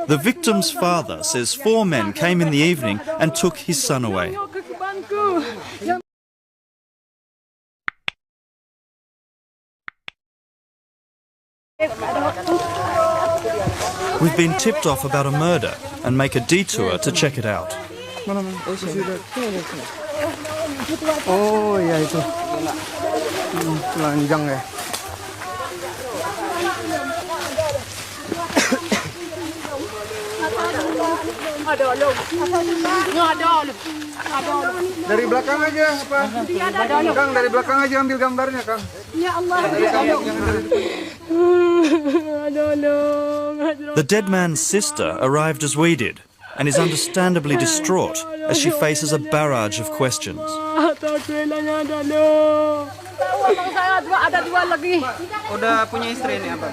The victim's father says 4 men came in the evening and took his son away. We've been tipped off about a murder and make a detour to check it out. Oh ya itu. Telanjang ya. Dari belakang aja apa? Kang, dari belakang aja ambil gambarnya, Kang. Ya Allah. The dead man's sister arrived as we did and is understandably distraught as she faces a barrage of questions. Udah punya istri ini apa?